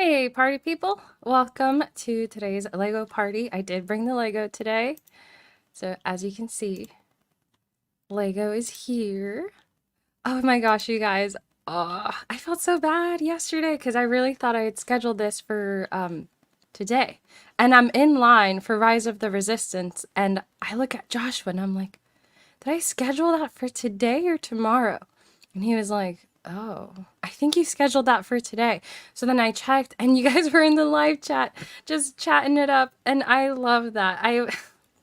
Hey, party people! Welcome to today's Lego party. I did bring the Lego today. So, as you can see, Lego is here. Oh my gosh, you guys. Oh, I felt so bad yesterday because I really thought I had scheduled this for today. And I'm in line for Rise of the Resistance, and I look at Joshua and I'm like, did I schedule that for today or tomorrow? And he was like, oh, I think you scheduled that for today. So then I checked and you guys were in the live chat just chatting it up. And I love that.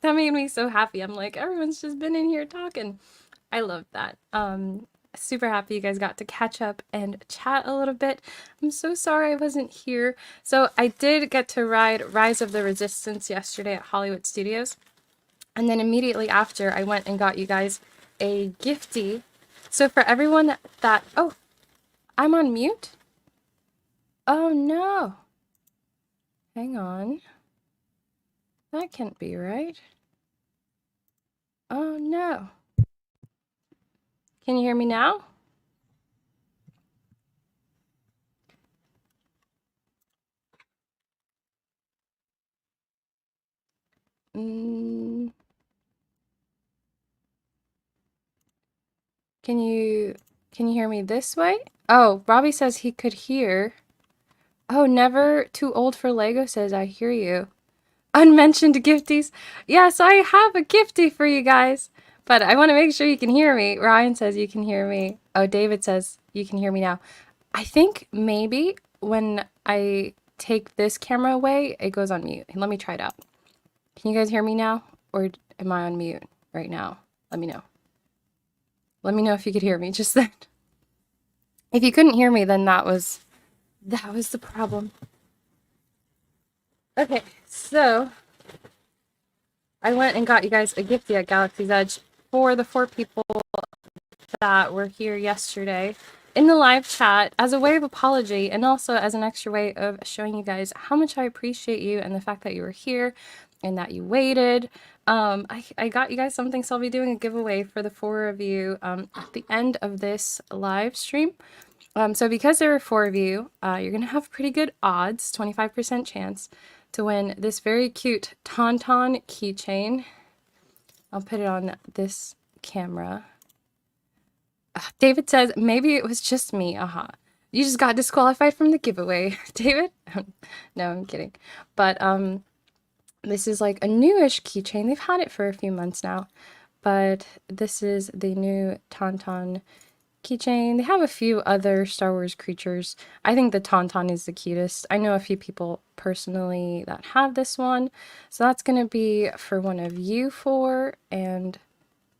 That made me so happy. I'm like, everyone's just been in here talking. I love that. Super happy you guys got to catch up and chat a little bit. I'm so sorry I wasn't here. So I did get to ride Rise of the Resistance yesterday at Hollywood Studios. And then immediately after, I went and got you guys a gifty. So for everyone oh, I'm on mute? Oh no. Hang on. That can't be right. Oh no. Can you hear me now? Mm. Can you hear me this way? Oh, Robbie says he could hear. Oh, never too old for Lego says I hear you. Unmentioned gifties. Yes, I have a gifty for you guys. But I want to make sure you can hear me. Ryan says you can hear me. Oh, David says you can hear me now. I think maybe when I take this camera away, it goes on mute. Let me try it out. Can you guys hear me now? Or am I on mute right now? Let me know. Let me know if you could hear me just then. If you couldn't hear me, then that was the problem. Okay, so I went and got you guys a gifty at Galaxy's Edge for the 4 people that were here yesterday in the live chat as a way of apology and also as an extra way of showing you guys how much I appreciate you and the fact that you were here and that you waited. I got you guys something, so I'll be doing a giveaway for the 4 of you at the end of this live stream. So because there were 4 of you, you're going to have pretty good odds, 25% chance, to win this very cute Tauntaun keychain. I'll put it on this camera. David says, maybe it was just me. Aha. You just got disqualified from the giveaway, David. No, I'm kidding. But this is like a newish keychain. They've had it for a few months now. But this is the new Tauntaun keychain. They have a few other Star Wars creatures. I think the Tauntaun is the cutest. I know a few people personally that have this one. So that's going to be for one of you 4. And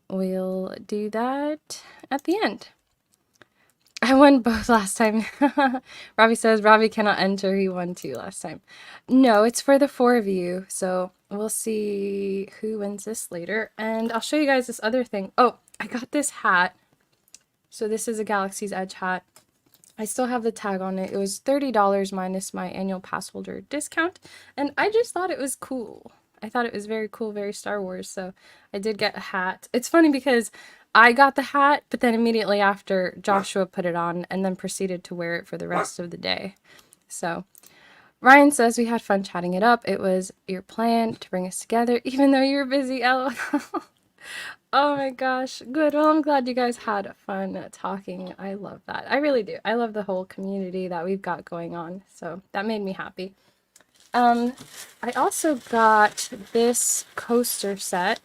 we'll do that at the end. I won both last time. Robbie says Robbie cannot enter. He won 2 last time. No, it's for the 4 of you. So we'll see who wins this later. And I'll show you guys this other thing. Oh, I got this hat. So this is a Galaxy's Edge hat. I still have the tag on it. It was $30 minus my annual pass holder discount. And I just thought it was cool. I thought it was very cool, very Star Wars. So I did get a hat. It's funny because I got the hat, but then immediately after Joshua put it on and then proceeded to wear it for the rest of the day. So Ryan says we had fun chatting it up. It was your plan to bring us together, even though you were busy. LOL. Oh my gosh, good. Well, I'm glad you guys had fun talking. I love that. I really do. I love the whole community that we've got going on. So that made me happy. I also got this coaster set.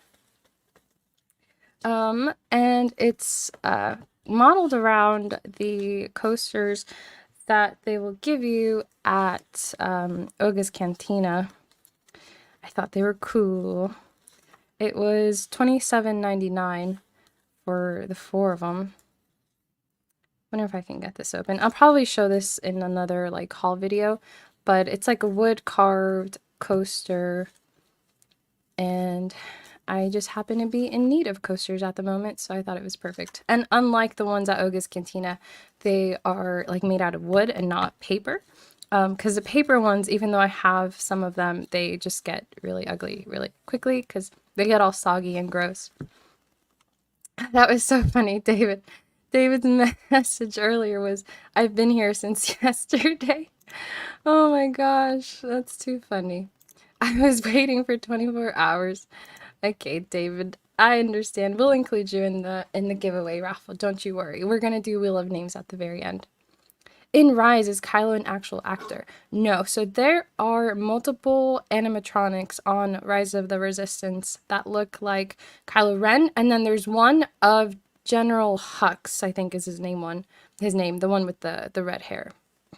And it's modeled around the coasters that they will give you at Oga's Cantina. I thought they were cool. It was $27.99 for the 4 of them. Wonder if I can get this open. I'll probably show this in another like haul video, but it's like a wood carved coaster, and I just happen to be in need of coasters at the moment, so I thought it was perfect. And unlike the ones at Oga's Cantina, they are like made out of wood and not paper. Because the paper ones, even though I have some of them, they just get really ugly really quickly because they get all soggy and gross. That was so funny, David. David's message earlier was, I've been here since yesterday. Oh my gosh, that's too funny. I was waiting for 24 hours. Okay, David, I understand. We'll include you in the giveaway raffle. Don't you worry. We're gonna do Wheel of Names at the very end. In Rise, is Kylo an actual actor? No. So there are multiple animatronics on Rise of the Resistance that look like Kylo Ren, and then there's one of General Hux, I think is his name, the one with the red hair.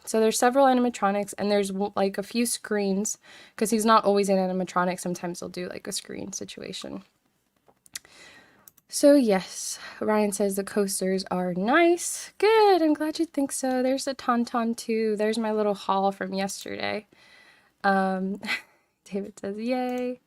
So there's several animatronics, and there's like a few screens because he's not always an animatronic. Sometimes they'll do like a screen situation. So yes, Ryan says the coasters are nice. Good, I'm glad you think so. There's a Tauntaun too. There's my little haul from yesterday. Um, David says, yay.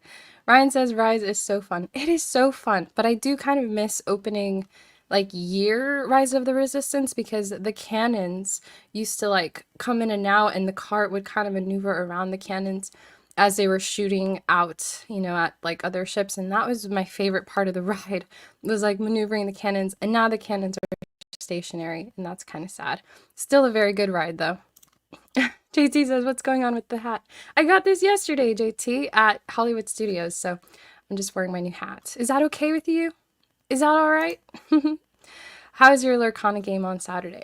Ryan says Rise is so fun. It is so fun, but I do kind of miss opening like year Rise of the Resistance because the cannons used to like come in and out and the cart would kind of maneuver around the cannons as they were shooting out, you know, at like other ships, and that was my favorite part of the ride. Was like maneuvering the cannons, and now the cannons are stationary, and that's kind of sad. Still a very good ride though. JT says, what's going on with the hat? I got this yesterday, JT, at Hollywood Studios, so I'm just wearing my new hat. Is that okay with you? Is that all right? How's your Lurkana game on Saturday?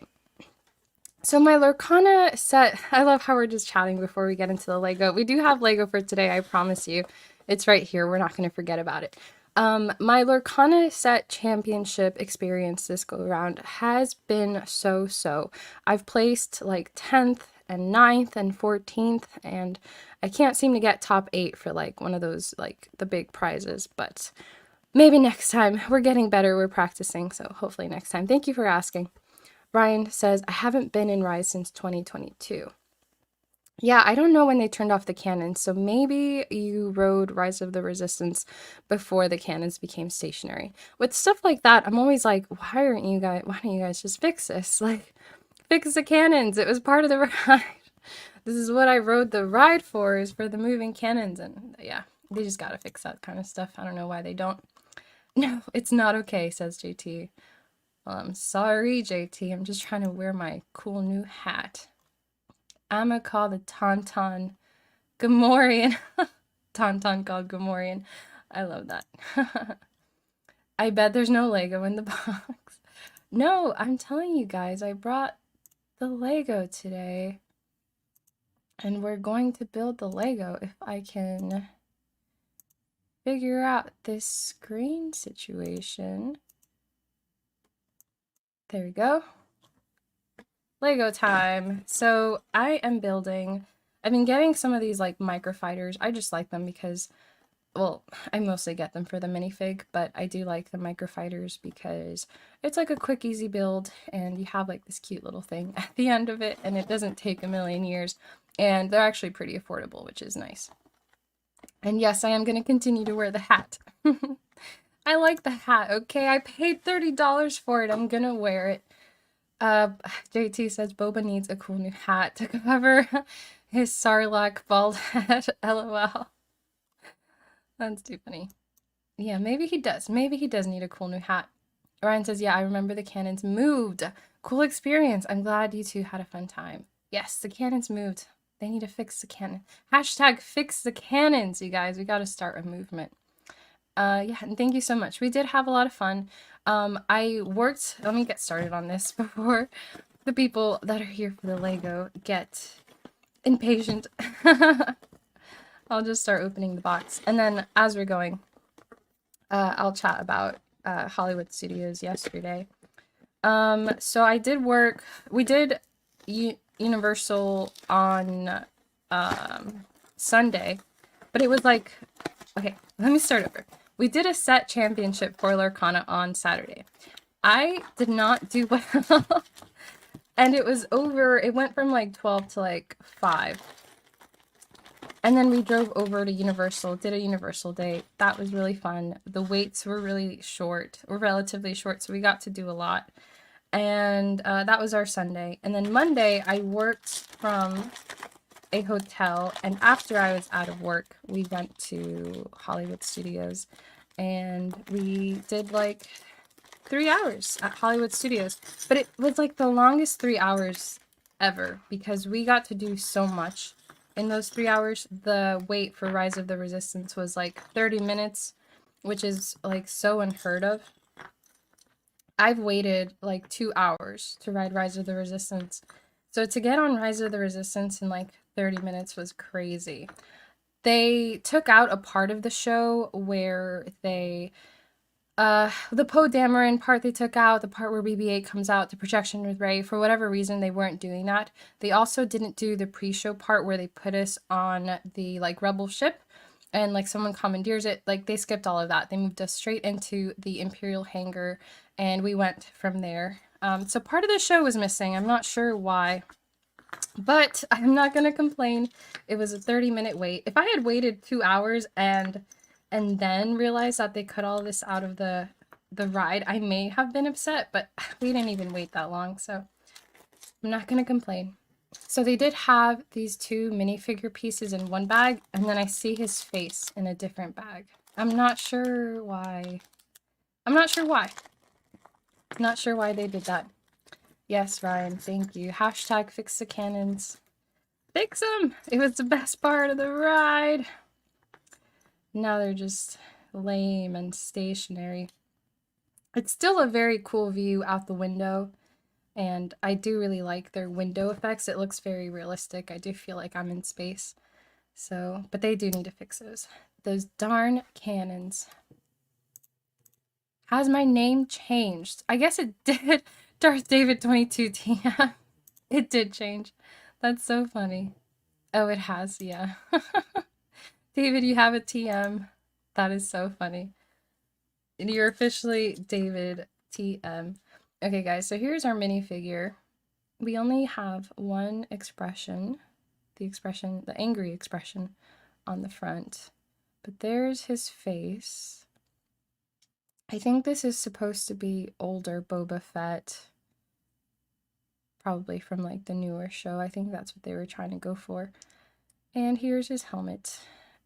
So my Lurkana set, I love how we're just chatting before we get into the Lego. We do have Lego for today, I promise you. It's right here. We're not going to forget about it. My Lurkana set championship experience this go around has been so. I've placed like 10th and 9th and 14th, and I can't seem to get top 8 for like one of those, like the big prizes, but maybe next time. We're getting better. We're practicing, so hopefully next time. Thank you for asking. Ryan says, I haven't been in Rise since 2022. Yeah, I don't know when they turned off the cannons, so maybe you rode Rise of the Resistance before the cannons became stationary. With stuff like that, I'm always like, why don't you guys just fix this? Like, fix the cannons. It was part of the ride. This is what I rode the ride for, is for the moving cannons, and yeah, they just gotta fix that kind of stuff. I don't know why they don't. No, it's not okay, says JT. Well, I'm sorry, JT. I'm just trying to wear my cool new hat. I'ma call the Tauntaun Gamorrean. Tauntaun called Gamorrean. I love that. I bet there's no Lego in the box. No, I'm telling you guys, I brought the Lego today. And we're going to build the Lego if I can figure out this screen situation. There we go. Lego time. So I am building, I've been getting some of these like Microfighters. I just like them because, well, I mostly get them for the minifig, but I do like the Microfighters because it's like a quick, easy build, and you have like this cute little thing at the end of it, and it doesn't take a million years, and they're actually pretty affordable, which is nice. And yes, I am going to continue to wear the hat. I like the hat, okay? I paid $30 for it. I'm going to wear it. JT says Boba needs a cool new hat to cover his Sarlacc bald head. LOL. That's too funny. Yeah, maybe he does. Maybe he does need a cool new hat. Ryan says, yeah, I remember the cannons moved. Cool experience. I'm glad you two had a fun time. Yes, the cannons moved. They need to fix the cannon. Hashtag fix the cannons, you guys. We got to start a movement. Yeah, and thank you so much. We did have a lot of fun. Let me get started on this before the people that are here for the Lego get impatient. I'll just start opening the box. And then as we're going, I'll chat about Hollywood Studios yesterday. So I did work, we did Universal on Sunday, but it was like, okay, let me start over. We did a set championship for Lurkana on Saturday. I did not do well, and it was over, it went from like 12 to like 5. And then we drove over to Universal, did a Universal day. That was really fun. The waits were really short, or relatively short, so we got to do a lot. And that was our Sunday. And then Monday, I worked from a hotel, and after I was out of work, we went to Hollywood Studios, and we did like 3 hours at Hollywood Studios. But it was like the longest 3 hours ever because we got to do so much in those 3 hours. The wait for Rise of the Resistance was like 30 minutes, which is like so unheard of. I've waited like 2 hours to ride Rise of the Resistance. So to get on Rise of the Resistance in like 30 minutes was crazy. They took out a part of the show where they the Poe Dameron part they took out, the part where BB-8 comes out, the projection with Rey. For whatever reason, they weren't doing that. They also didn't do the pre-show part where they put us on the like rebel ship and like someone commandeers it. Like they skipped all of that. They moved us straight into the Imperial hangar and we went from there. So part of the show was missing. I'm not sure why, but I'm not gonna complain. It was a 30-minute wait. If I had waited 2 hours and then realized that they cut all this out of the ride, I may have been upset, but we didn't even wait that long, so I'm not gonna complain. So they did have these 2 minifigure pieces in one bag, and then I see his face in a different bag. I'm not sure why. I'm not sure why. Not sure why they did that. Yes, Ryan, thank you. Hashtag fix the cannons. Fix them! It was the best part of the ride. Now they're just lame and stationary. It's still a very cool view out the window, and I do really like their window effects. It looks very realistic. I do feel like I'm in space. So, but they do need to fix those. Those darn cannons. Has my name changed? I guess it did. Darth David 22 TM. It did change. That's so funny. Oh, it has, yeah. David, you have a TM. That is so funny. And you're officially David TM. Okay, guys, so here's our minifigure. We only have one expression, the angry expression on the front. But there's his face. I think this is supposed to be older Boba Fett. Probably from like the newer show. I think that's what they were trying to go for. And here's his helmet.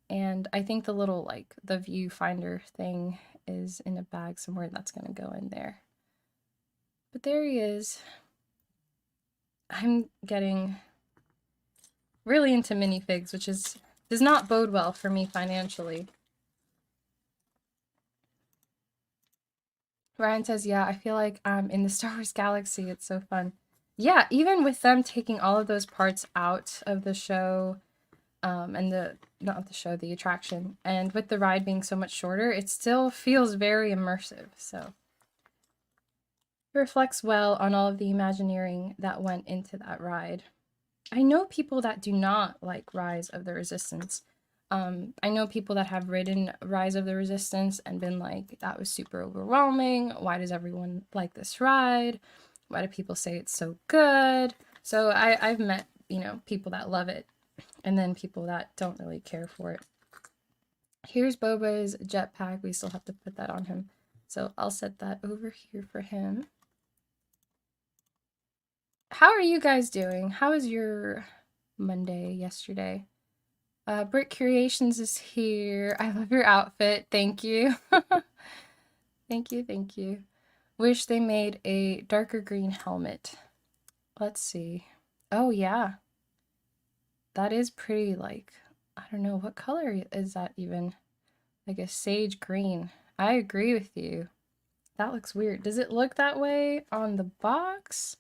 And I think the little like the viewfinder thing is in a bag somewhere. That's gonna go in there. But there he is. I'm getting really into minifigs, which does not bode well for me financially. Ryan says, yeah, I feel like I'm in the Star Wars galaxy. It's so fun. Yeah, even with them taking all of those parts out of the show, and the attraction, and with the ride being so much shorter, it still feels very immersive, so it reflects well on all of the Imagineering that went into that ride. I know people that do not like Rise of the Resistance. I know people that have ridden Rise of the Resistance and been like, that was super overwhelming. Why does everyone like this ride? Why do people say it's so good? So I've met, people that love it, and then people that don't really care for it. Here's Boba's jetpack. We still have to put that on him. So I'll set that over here for him. How are you guys doing? How was your Monday yesterday? Brick Creations is here. I love your outfit. Thank you. Thank you, thank you. Wish they made a darker green helmet. Let's see. Oh, yeah. That is pretty, like, I don't know, what color is that even? Like a sage green. I agree with you. That looks weird. Does it look that way on the box?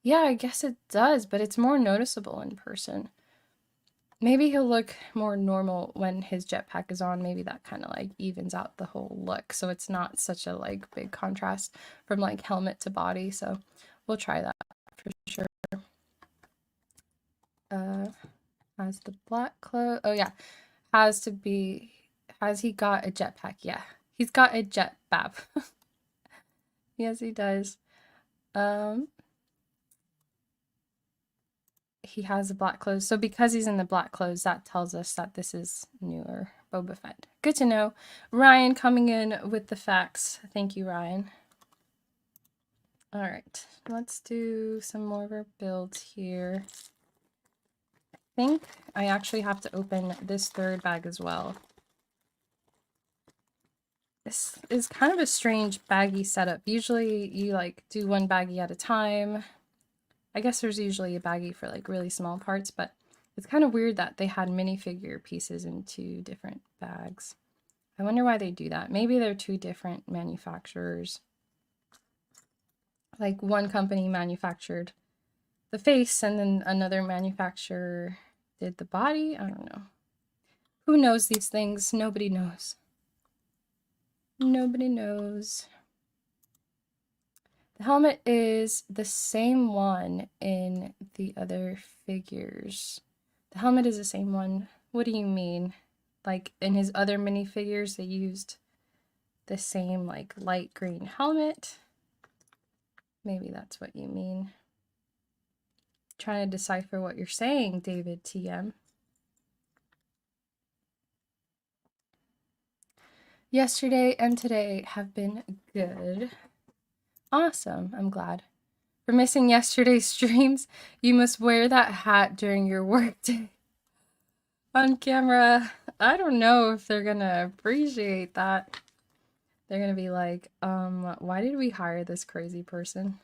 Yeah, I guess it does, but it's more noticeable in person. Maybe he'll look more normal when his jetpack is on. Maybe that kind of like evens out the whole look, so it's not such a like big contrast from like helmet to body. So we'll try that for sure. Has the black clothes. Oh yeah, has he got a jetpack? Yeah, he's got a jet bab. Yes, he does. He has the black clothes. So because he's in the black clothes, that tells us that this is newer Boba Fett. Good to know. Ryan coming in with the facts. Thank you, Ryan. All right, let's do some more of our builds here. I think I actually have to open this third bag as well. This is kind of a strange baggie setup. Usually you like do one baggie at a time. I guess there's usually a baggie for like really small parts, but it's kind of weird that they had minifigure pieces in two different bags. I wonder why they do that. Maybe they're two different manufacturers. Like one company manufactured the face and then another manufacturer did the body. I don't know. Who knows these things? Nobody knows. Nobody knows. The helmet is the same one in the other figures. The helmet is the same one. What do you mean? Like in his other minifigures, they used the same like light green helmet. Maybe that's what you mean. Trying to decipher what you're saying, David TM. Yesterday and today have been good. Awesome, I'm glad. For missing yesterday's streams, you must wear that hat during your workday. On camera, I don't know if they're gonna appreciate that. They're gonna be like, why did we hire this crazy person?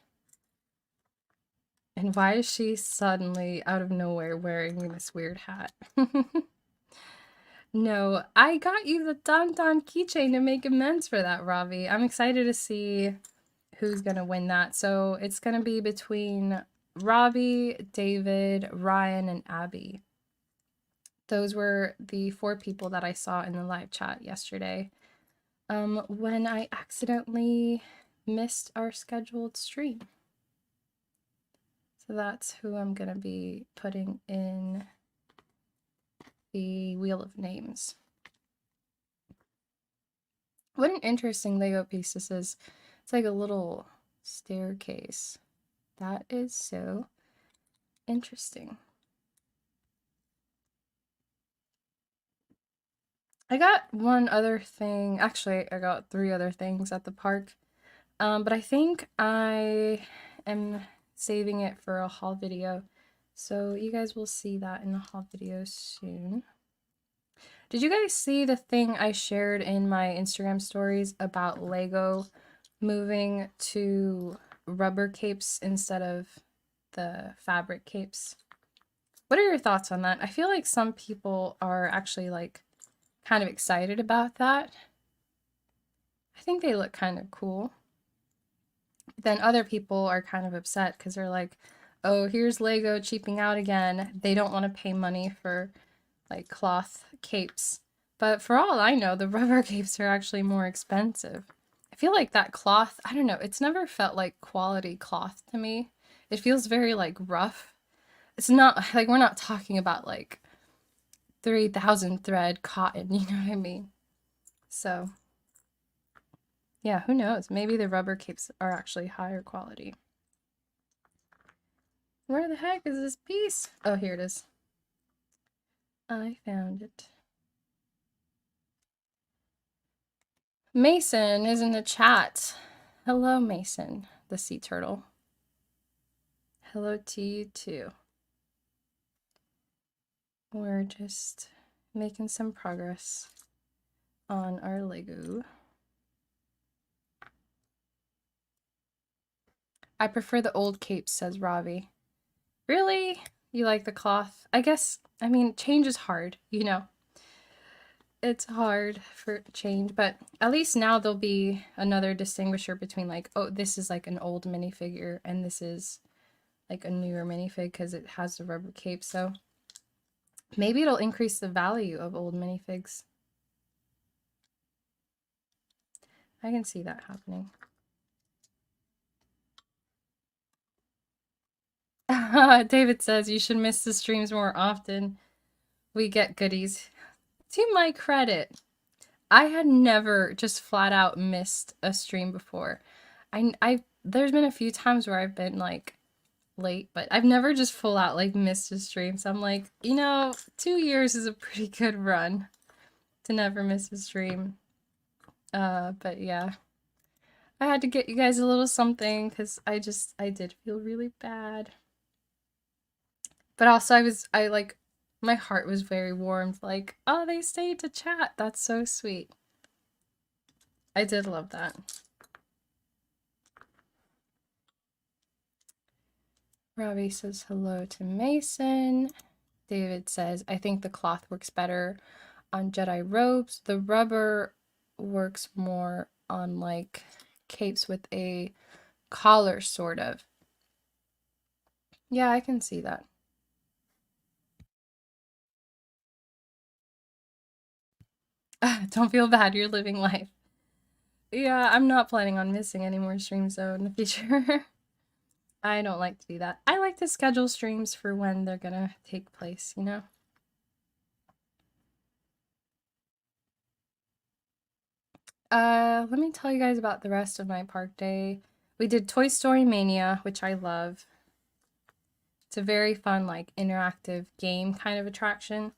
And why is she suddenly out of nowhere wearing this weird hat? No, I got you the Don Don keychain to make amends for that, Ravi. I'm excited to see who's gonna win that. So it's gonna be between Ravi, David, Ryan, and Abby. Those were the 4 people that I saw in the live chat yesterday. When I accidentally missed our scheduled stream. So that's who I'm gonna be putting in the Wheel of Names. What an interesting Lego piece this is. It's like a little staircase. That is so interesting. I got one other thing. Actually, I got 3 other things at the park. But I think I am saving it for a haul video. So you guys will see that in the haul video soon. Did you guys see the thing I shared in my Instagram stories about Lego moving to rubber capes instead of the fabric capes? What are your thoughts on that? I feel like some people are actually like kind of excited about that. I think they look kind of cool. Then other people are kind of upset because they're like, oh, here's Lego cheaping out again. They don't want to pay money for like cloth capes. But for all I know, the rubber capes are actually more expensive. I feel like that cloth, I don't know, it's never felt like quality cloth to me. It feels very like rough. It's not like we're not talking about like 3,000 thread cotton, you know what I mean? So yeah, who knows? Maybe the rubber capes are actually higher quality. Where the heck is this piece? Oh, here it is. I found it. Mason is in the chat. Hello, Mason, the sea turtle. Hello to you too. We're just making some progress on our Lego. I prefer the old capes, says Ravi. Really? You like the cloth? I guess, I mean, change is hard, you know. It's hard for change, but at least now there'll be another distinguisher between like, oh, this is like an old minifigure and this is like a newer minifig because it has the rubber cape. So maybe it'll increase the value of old minifigs. I can see that happening. David says you should miss the streams more often. We get goodies. To my credit, I had never just flat out missed a stream before. There's been a few times where I've been like late, but I've never just full out like missed a stream. So I'm like, you know, 2 years is a pretty good run to never miss a stream. But yeah. I had to get you guys a little something because I did feel really bad. But also my heart was very warmed, like, oh, they stayed to chat. That's so sweet. I did love that. Robbie says hello to Mason. David says, I think the cloth works better on Jedi robes. The rubber works more on like capes with a collar, sort of. Yeah, I can see that. Don't feel bad, you're living life. Yeah, I'm not planning on missing any more streams though in the future. I don't like to do that. I like to schedule streams for when they're gonna take place, you know? Let me tell you guys about the rest of my park day. We did Toy Story Mania, which I love. It's a very fun, like, interactive game kind of attraction.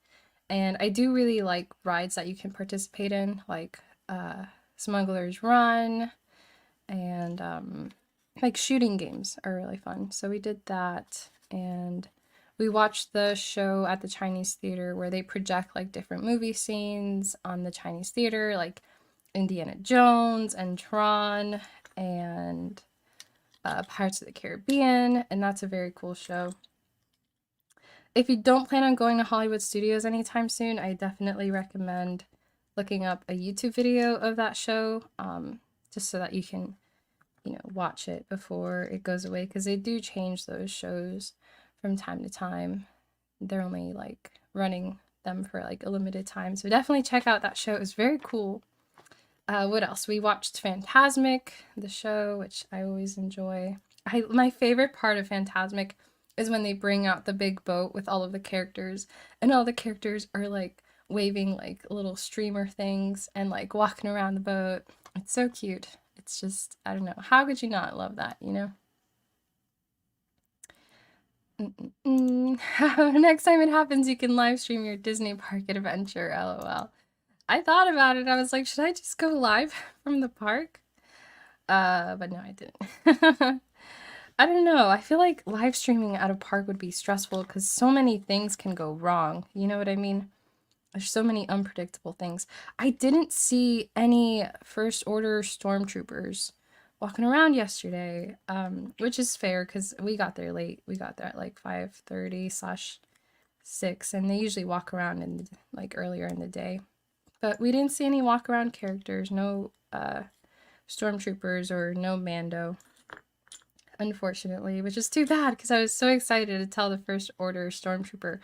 And I do really like rides that you can participate in, like Smuggler's Run and like shooting games are really fun. So we did that, and we watched the show at the Chinese theater where they project like different movie scenes on the Chinese theater, like Indiana Jones and Tron and Pirates of the Caribbean, and that's a very cool show. If you don't plan on going to Hollywood Studios anytime soon, I definitely recommend looking up a YouTube video of that show, just so that you can, watch it before it goes away, because they do change those shows from time to time. They're only like running them for like a limited time, so definitely check out that show. It was very cool. What else? We watched Phantasmic, the show, which I always enjoy. My favorite part of Phantasmic is when they bring out the big boat with all of the characters, and all the characters are like waving like little streamer things and like walking around the boat. It's so cute. It's just, I don't know. How could you not love that, you know? Next time it happens, you can live stream your Disney park adventure, lol. I thought about it. I was like, should I just go live from the park? But no, I didn't. I don't know. I feel like live streaming at a park would be stressful because so many things can go wrong. You know what I mean? There's so many unpredictable things. I didn't see any First Order stormtroopers walking around yesterday, which is fair because we got there late. We got there at like 5:30/6, and they usually walk around in like earlier in the day. But we didn't see any walk around characters, no stormtroopers or no Mando, unfortunately, which is too bad because I was so excited to tell the First Order stormtrooper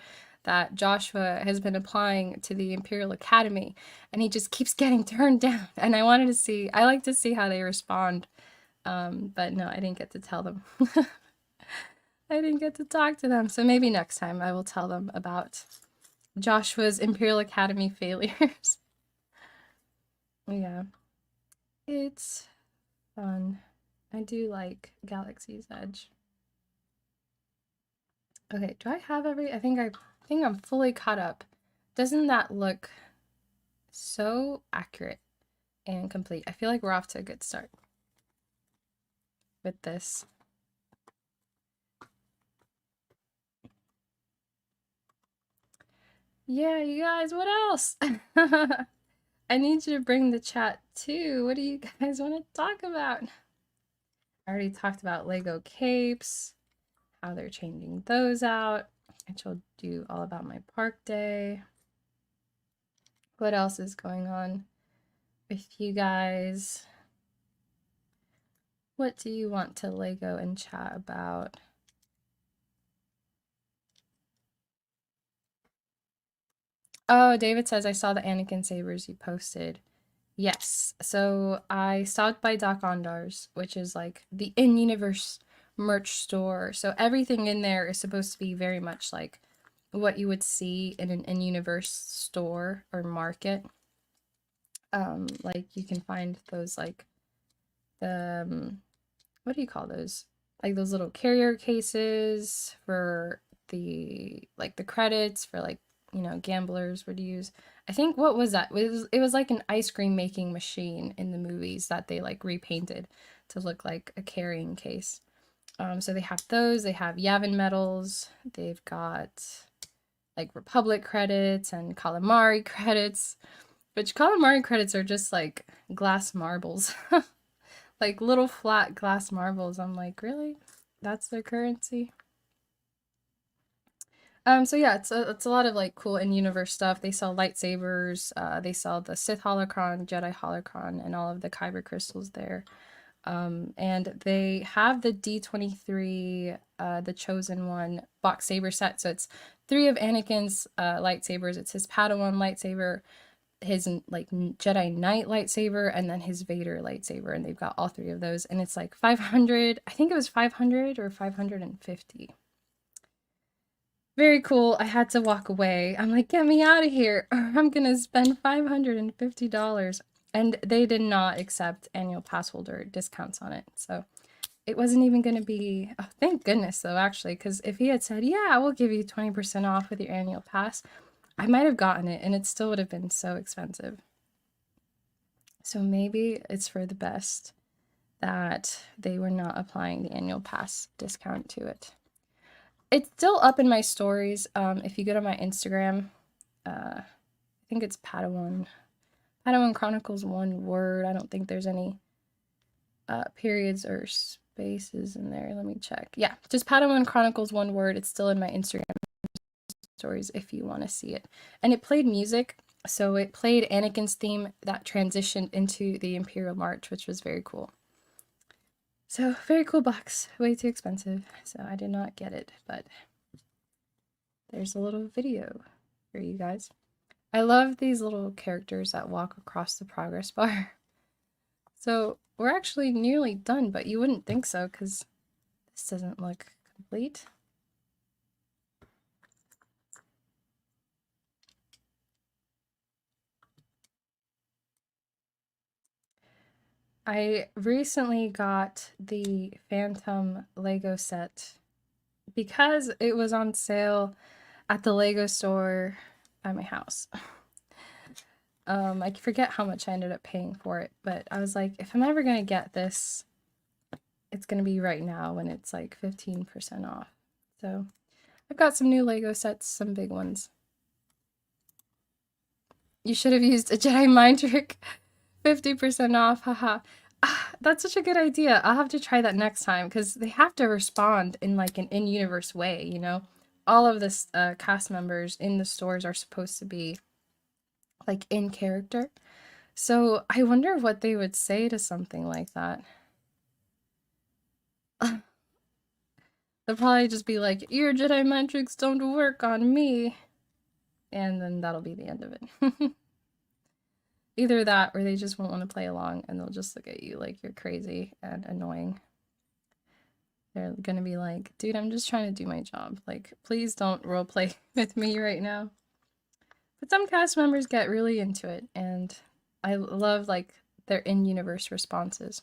that Joshua has been applying to the Imperial Academy, and he just keeps getting turned down. And I like to see how they respond. But no, I didn't get to tell them. I didn't get to talk to them. So maybe next time I will tell them about Joshua's Imperial Academy failures. Yeah, it's fun. I do like Galaxy's Edge. Okay, do I have I think I'm fully caught up. Doesn't that look so accurate and complete? I feel like we're off to a good start with this. Yeah, you guys, what else? I need you to bring the chat too. What do you guys want to talk about? I already talked about Lego capes, how they're changing those out. I told you all about my park day. What else is going on with you guys? What do you want to Lego and chat about? Oh, David says, I saw the Anakin sabers you posted. Yes. So I stopped by Doc Ondar's, which is like the in-universe merch store. So everything in there is supposed to be very much like what you would see in an in-universe store or market. Like you can find those like the what do you call those? Like those little carrier cases for the credits for like, gamblers would use. I think what was that? It was like an ice cream making machine in the movies that they like repainted to look like a carrying case. So they have those, they have Yavin medals, they've got like Republic credits and Calamari credits, which Calamari credits are just like glass marbles. Like little flat glass marbles. I'm like, really? That's their currency? So yeah, it's a lot of like cool in-universe stuff. They sell lightsabers, they sell the Sith holocron, Jedi holocron, and all of the kyber crystals there. And they have the D23, the Chosen One box saber set. So it's three of Anakin's lightsabers. It's his Padawan lightsaber, his like Jedi Knight lightsaber, and then his Vader lightsaber. And they've got all three of those. And it's like 500. I think it was 500 or 550. Very cool. I had to walk away. I'm like, get me out of here, or I'm gonna spend $550. And they did not accept annual pass holder discounts on it. So it wasn't even gonna be, oh, thank goodness though, actually, because if he had said, yeah, we'll give you 20% off with your annual pass, I might have gotten it and it still would have been so expensive. So maybe it's for the best that they were not applying the annual pass discount to it. It's still up in my stories. If you go to my Instagram, I think it's Padawan Chronicles, one word. I don't think there's any periods or spaces in there. Let me check. Yeah, just Padawan Chronicles, one word. It's still in my Instagram stories if you want to see it. And it played music. So it played Anakin's theme that transitioned into the Imperial March, which was very cool. So very cool box. Way too expensive. So I did not get it, but there's a little video for you guys. I love these little characters that walk across the progress bar. So we're actually nearly done, but you wouldn't think so because this doesn't look complete. I recently got the Phantom Lego set because it was on sale at the Lego store at my house. I forget how much I ended up paying for it, but I was like, if I'm ever gonna get this, it's gonna be right now when it's like 15% off. So I've got some new Lego sets, some big ones. You should have used a Jedi mind trick. 50% off, haha. That's such a good idea. I'll have to try that next time because they have to respond in like an in-universe way, you know? All of this cast members in the stores are supposed to be like in character. So I wonder what they would say to something like that. They'll probably just be like, your Jedi mind tricks don't work on me. And then that'll be the end of it. Either that or they just won't want to play along and they'll just look at you like you're crazy and annoying. They're gonna be like, dude, I'm just trying to do my job. Like, please don't roleplay with me right now. But some cast members get really into it and I love like their in-universe responses.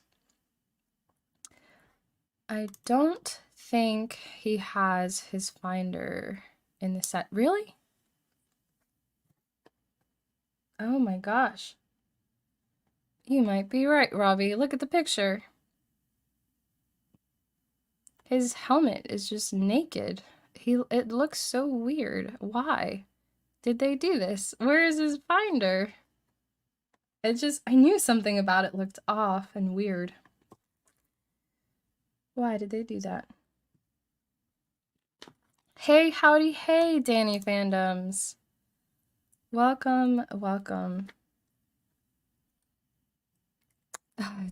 I don't think he has his finder in the set. Really? Oh my gosh. You might be right, Robbie. Look at the picture. His helmet is just naked. It looks so weird. Why did they do this? Where is his finder? I knew something about it looked off and weird. Why did they do that? Hey, howdy, hey, Danny Fandoms. Welcome, welcome.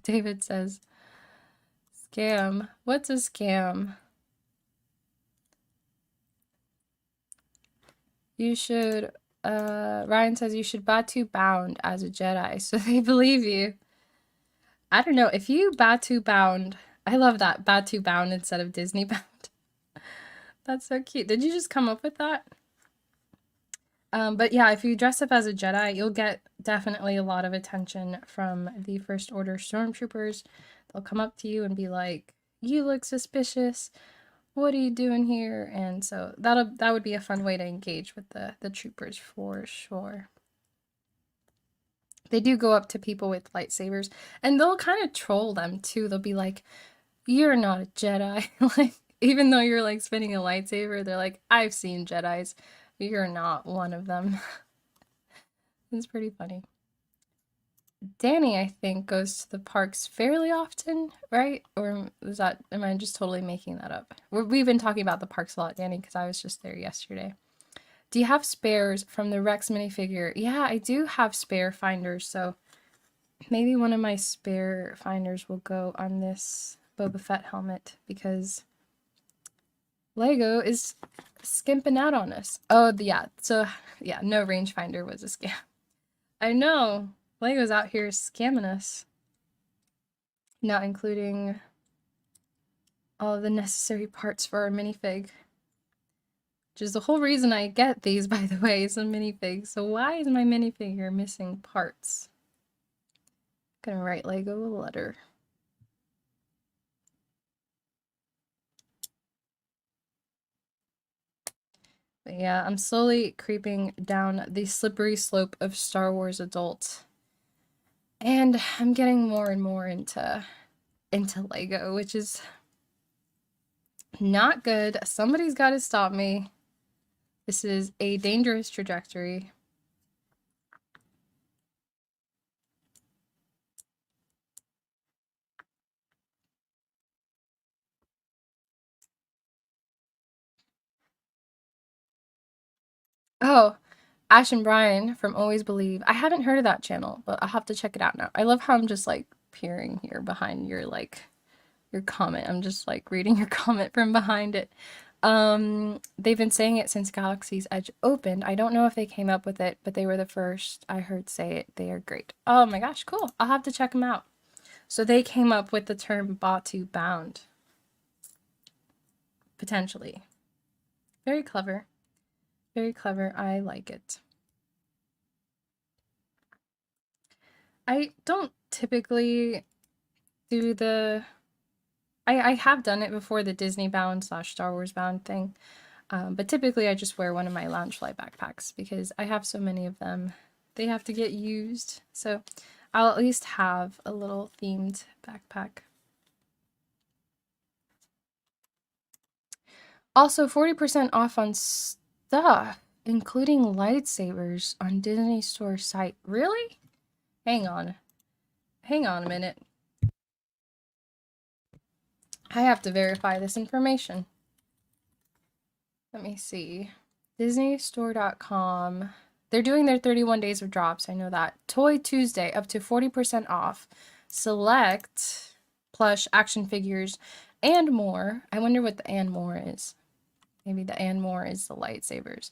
David says, scam. What's a scam? You should, Ryan says you should Batu bound as a Jedi so they believe you. I don't know, if you Batu bound, I love that, Batu bound instead of Disney bound. That's so cute. Did you just come up with that? But yeah, if you dress up as a Jedi, you'll get definitely a lot of attention from the First Order stormtroopers. They'll come up to you and be like, you look suspicious. What are you doing here? And so that would be a fun way to engage with the troopers for sure. They do go up to people with lightsabers and they'll kind of troll them too. They'll be like, you're not a Jedi. Like, even though you're like spinning a lightsaber, they're like, I've seen Jedis. You're not one of them. It's pretty funny. Danny, I think, goes to the parks fairly often, right? Or is that, am I just totally making that up? We've been talking about the parks a lot, Danny, because I was just there yesterday. Do you have spares from the Rex minifigure? Yeah, I do have spare finders, so maybe one of my spare finders will go on this Boba Fett helmet, because Lego is skimping out on us. Oh, yeah, so, yeah, no rangefinder was a scam. I know, Lego's out here scamming us. Not including all of the necessary parts for our minifig. Which is the whole reason I get these, by the way, is a minifig. So why is my minifigure missing parts? I'm gonna write Lego a letter. But yeah, I'm slowly creeping down the slippery slope of Star Wars adult. And I'm getting more and more into Lego, which is not good. Somebody's got to stop me. This is a dangerous trajectory. Oh, Ash and Brian from Always Believe. I haven't heard of that channel, but I'll have to check it out now. I love how I'm just like peering here behind your your comment. I'm just like reading your comment from behind it. They've been saying it since Galaxy's Edge opened. I don't know if they came up with it, but they were the first I heard say it. They are great. Oh my gosh, cool. I'll have to check them out. So they came up with the term Batu bound. Potentially. Very clever. Very clever. I like it. I don't typically do the... I have done it before, the Disney bound slash Star Wars bound thing. But typically I just wear one of my Loungefly backpacks because I have so many of them. They have to get used. So I'll at least have a little themed backpack. Also, 40% off on stuff, including lightsabers on Disney Store site. Really? Hang on. Hang on a minute. I have to verify this information. Let me see. DisneyStore.com. They're doing their 31 days of drops. I know that. Toy Tuesday, up to 40% off. Select plush action figures and more. I wonder what the and more is. Maybe the and more is the lightsabers.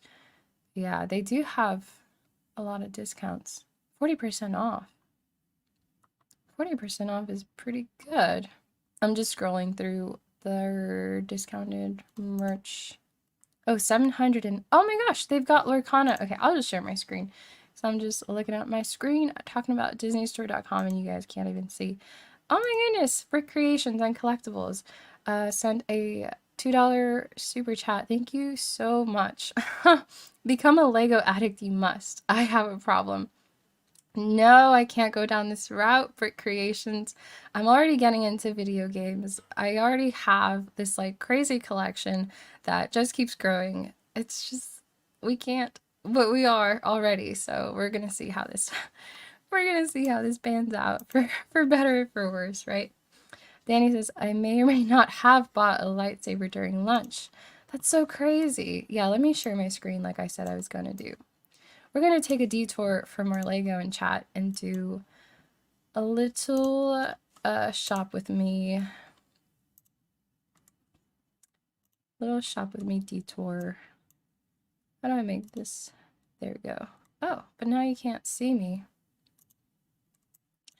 Yeah, they do have a lot of discounts. 40% off. 40% off is pretty good. I'm just scrolling through their discounted merch. Oh, 700 and... Oh my gosh, they've got Lorcana. Okay, I'll just share my screen. So I'm just looking at my screen, talking about DisneyStore.com, and you guys can't even see. Oh my goodness, Brick Creations and Collectibles sent a $2 super chat. Thank you so much. Become a Lego addict, you must. I have a problem. No, I can't go down this route, Brick Creations. I'm already getting into video games. I already have this like crazy collection that just keeps growing. It's just, we can't, but we are already. So we're gonna see how this, we're gonna see how this pans out for better or for worse, right? Danny says, I may or may not have bought a lightsaber during lunch. That's so crazy. Yeah, let me share my screen like I said I was gonna do. We're going to take a detour from our Lego and chat and do a little shop with me. Little shop with me detour. How do I make this? There we go. Oh, but now you can't see me.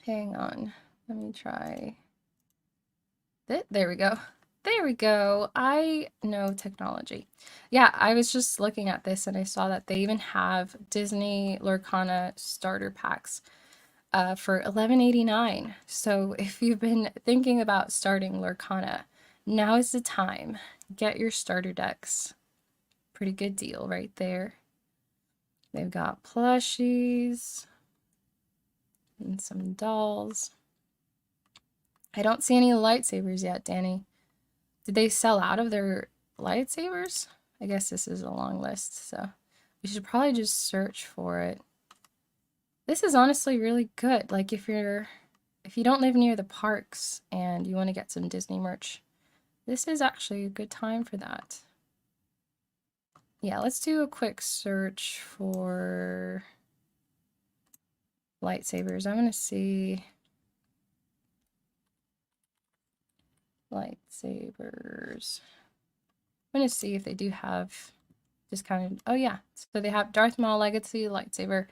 Hang on. Let me try. There we go. There we go. I know technology. Yeah, I was just looking at this and I saw that they even have Disney Lorcana starter packs for $11.89. So if you've been thinking about starting Lorcana, now is the time. Get your starter decks. Pretty good deal right there. They've got plushies and some dolls. I don't see any lightsabers yet, Danny. Did they sell out of their lightsabers? I guess this is a long list, so we should probably just search for it. This is honestly really good. Like if you don't live near the parks and you want to get some Disney merch, this is actually a good time for that. Yeah, let's do a quick search for lightsabers. I'm gonna see lightsabers. I'm gonna see if they do have just kind of, oh yeah. So they have Darth Maul Legacy lightsaber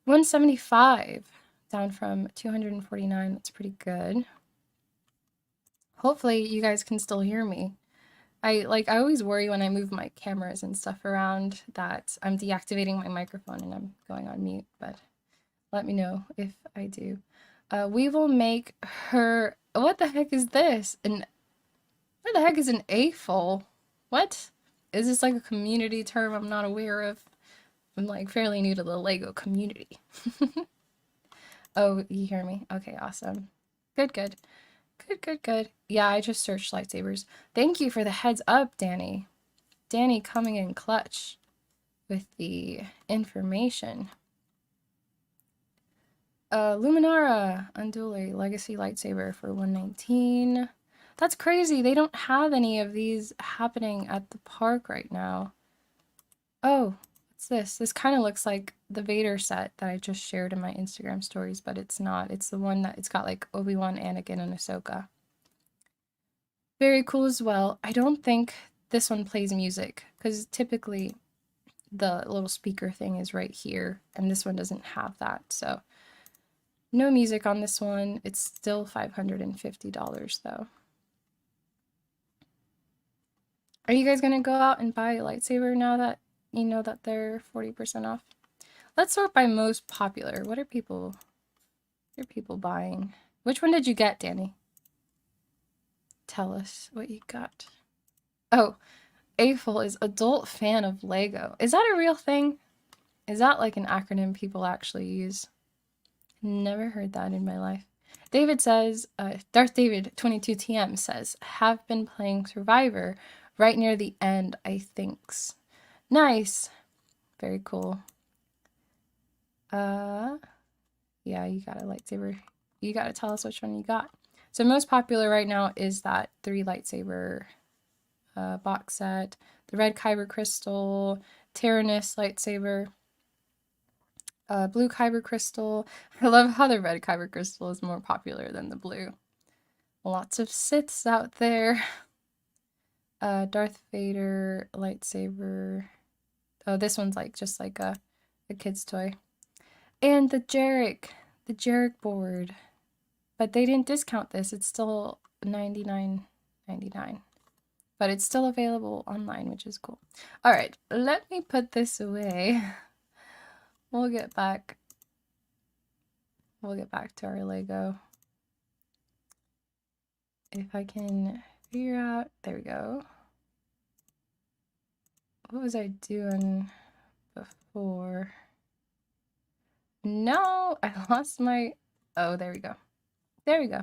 175 down from 249. That's pretty good. Hopefully you guys can still hear me. I always worry when I move my cameras and stuff around that I'm deactivating my microphone and I'm going on mute, but let me know if I do. We will make her. What the heck is this? What the heck is an AFOL? What? Is this like a community term I'm not aware of? I'm like fairly new to the Lego community. Oh, you hear me? Okay, awesome. Good, good. Good, good, good. Yeah, I just searched lightsabers. Thank you for the heads up, Danny. Danny coming in clutch with the information. Luminara Unduli Legacy Lightsaber for 119. That's crazy. They don't have any of these happening at the park right now. Oh, what's this? This kind of looks like the Vader set that I just shared in my Instagram stories, but it's not. It's the one that it's got like Obi-Wan, Anakin, and Ahsoka. Very cool as well. I don't think this one plays music because typically the little speaker thing is right here and this one doesn't have that. So no music on this one. It's still $550 though. Are you guys gonna go out and buy a lightsaber now that you know that they're 40% off? Let's sort by most popular. What are people buying? Which one did you get, Danny? Tell us what you got. Oh, AFOL is adult fan of Lego. Is that a real thing? Is that like an acronym people actually use? Never heard that in my life. David says, Darth David 22TM says, have been playing Survivor right near the end, I thinks. Nice. Very cool. Yeah, you got a lightsaber. You got to tell us which one you got. So most popular right now is that 3 lightsaber box set, the red kyber crystal, Tyrannus lightsaber, blue kyber crystal. I love how the red kyber crystal is more popular than the blue. Lots of Siths out there. Darth Vader lightsaber. Oh, this one's like just like a kid's toy. And the Jarek board. But they didn't discount this. It's still $99.99. But it's still available online, which is cool. All right, let me put this away. We'll get back to our Lego. If I can figure out, there we go. What was I doing before? No, I lost my, oh, there we go. There we go.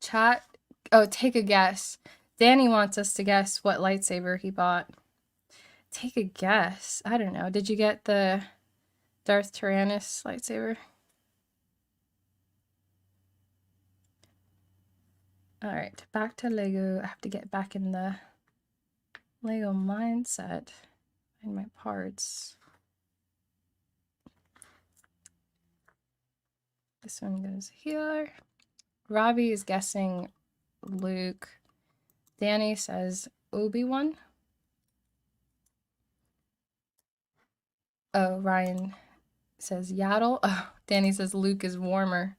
Chat, oh, take a guess. Danny wants us to guess what lightsaber he bought. Take a guess. I don't know. Did you get the Darth Tyrannus lightsaber? All right, back to Lego. I have to get back in the Lego mindset. Find my parts. This one goes here. Robbie is guessing Luke. Danny says Obi-Wan. Oh, Ryan says Yaddle. Oh, Danny says Luke is warmer.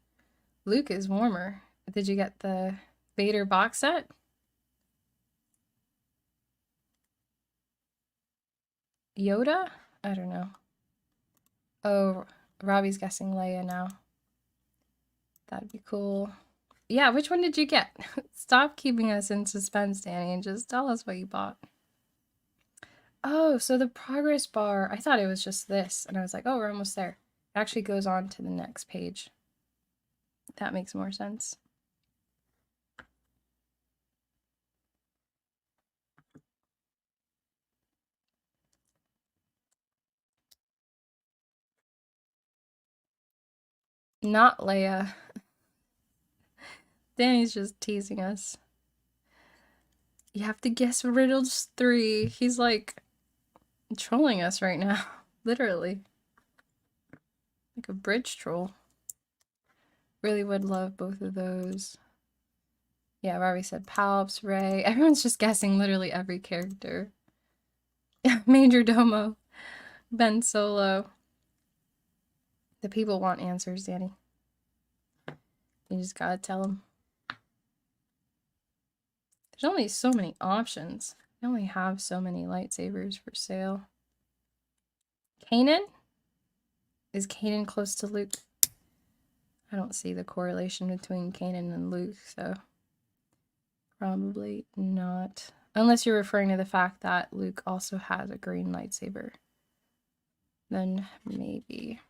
Luke is warmer. Did you get the Vader box set? Yoda? I don't know. Oh, Robbie's guessing Leia now. That'd be cool. Yeah, which one did you get? Stop keeping us in suspense, Danny, and just tell us what you bought. Oh, so the progress bar, I thought it was just this, and I was like, oh, we're almost there. It actually goes on to the next page. That makes more sense. Not Leia. Danny's just teasing us. You have to guess riddles 3. He's like trolling us right now. Literally. Like a bridge troll. Really would love both of those. Yeah, Robbie said Palps, Ray. Everyone's just guessing literally every character. Major Domo. Ben Solo. The people want answers, Danny. You just gotta tell them. There's only so many options. I only have so many lightsabers for sale. Kanan? Is Kanan close to Luke? I don't see the correlation between Kanan and Luke, so probably not. Unless you're referring to the fact that Luke also has a green lightsaber. Then maybe.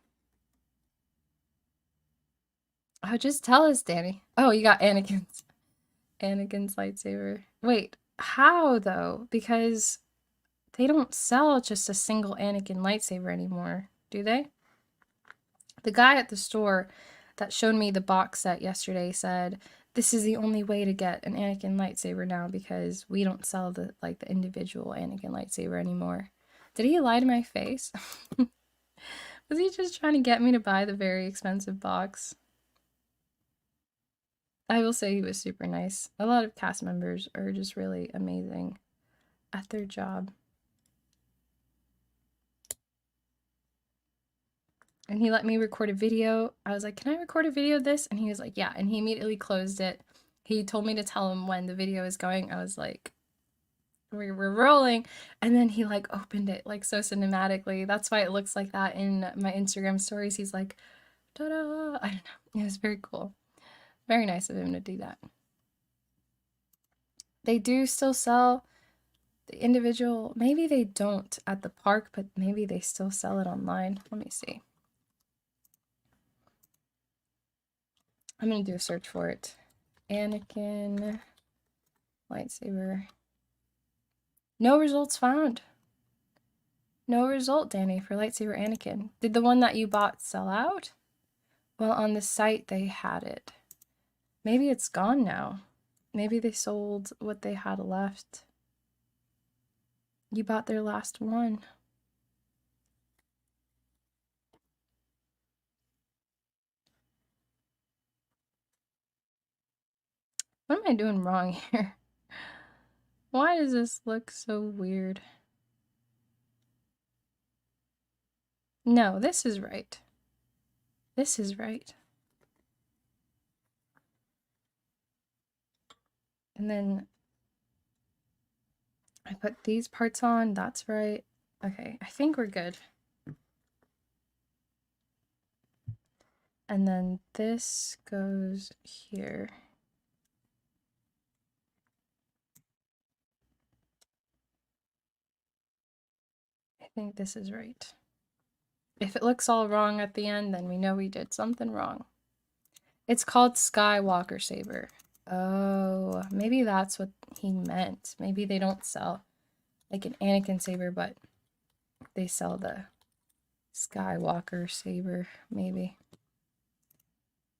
Oh, just tell us, Danny. Oh, you got Anakin's lightsaber. Wait, how though? Because they don't sell just a single Anakin lightsaber anymore, do they? The guy at the store that showed me the box set yesterday said, this is the only way to get an Anakin lightsaber now because we don't sell the individual Anakin lightsaber anymore. Did he lie to my face? Was he just trying to get me to buy the very expensive box? I will say he was super nice. A lot of cast members are just really amazing at their job. And he let me record a video. I was like, can I record a video of this? And he was like, yeah. And he immediately closed it. He told me to tell him when the video is going. I was like, we're rolling. And then he like opened it like so cinematically. That's why it looks like that in my Instagram stories. He's like, ta-da. I don't know. It was very cool. Very nice of him to do that. They do still sell the individual. Maybe they don't at the park, but maybe they still sell it online. Let me see. I'm gonna do a search for it. Anakin lightsaber. No results found. No result, Danny, for lightsaber Anakin. Did the one that you bought sell out? Well, on the site they had it. Maybe it's gone now. Maybe they sold what they had left. You bought their last one. What am I doing wrong here? Why does this look so weird? No, this is right. This is right. And then I put these parts on. That's right. Okay, I think we're good. And then this goes here. I think this is right. If it looks all wrong at the end, then we know we did something wrong. It's called Skywalker Saber. Oh, maybe that's what he meant. Maybe they don't sell like an Anakin saber, but they sell the Skywalker Saber, maybe.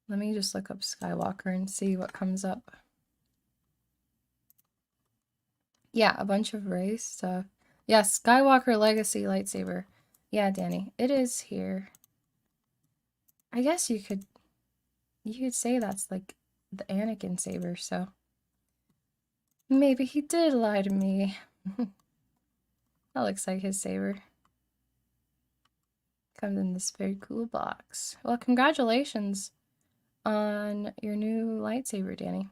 Let me just look up Skywalker and see what comes up. Yeah, a bunch of Rey stuff. Yeah, Skywalker Legacy lightsaber. Yeah, Danny, it is here. I guess you could say that's like the Anakin saber, so maybe he did lie to me. That looks like his saber. Comes in this very cool box. Well, congratulations on your new lightsaber, Danny.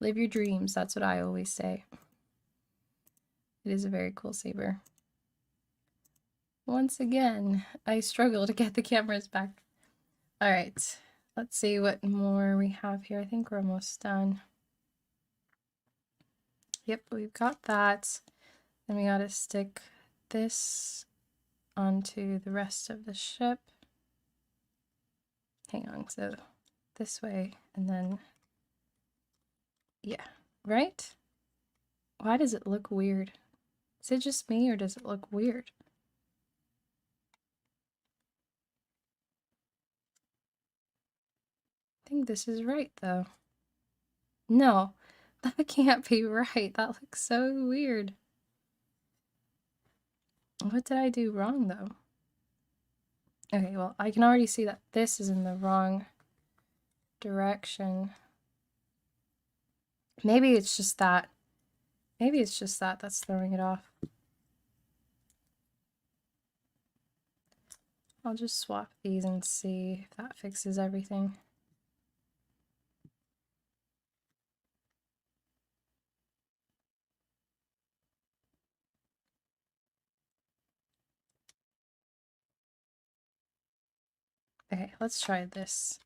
Live your dreams, that's what I always say. It is a very cool saber. Once again, I struggle to get the cameras back. All right, let's see what more we have here. I think we're almost done. Yep, we've got that. Then we gotta stick this onto the rest of the ship. Hang on, so this way, and then, yeah, right? Why does it look weird? Is it just me, or does it look weird? think this is right, though. No, that can't be right. That looks so weird. What did I do wrong, though? Okay, well, I can already see that this is in the wrong direction. Maybe it's just that. Maybe it's just that that's throwing it off. I'll just swap these and see if that fixes everything. Okay, let's try this.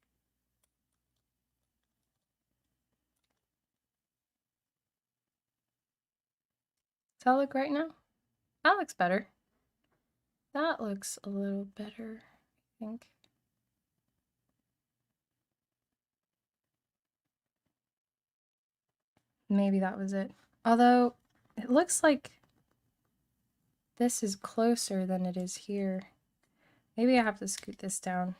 Does that look right now? That looks better. That looks a little better, I think. Maybe that was it. Although, it looks like this is closer than it is here. Maybe I have to scoot this down.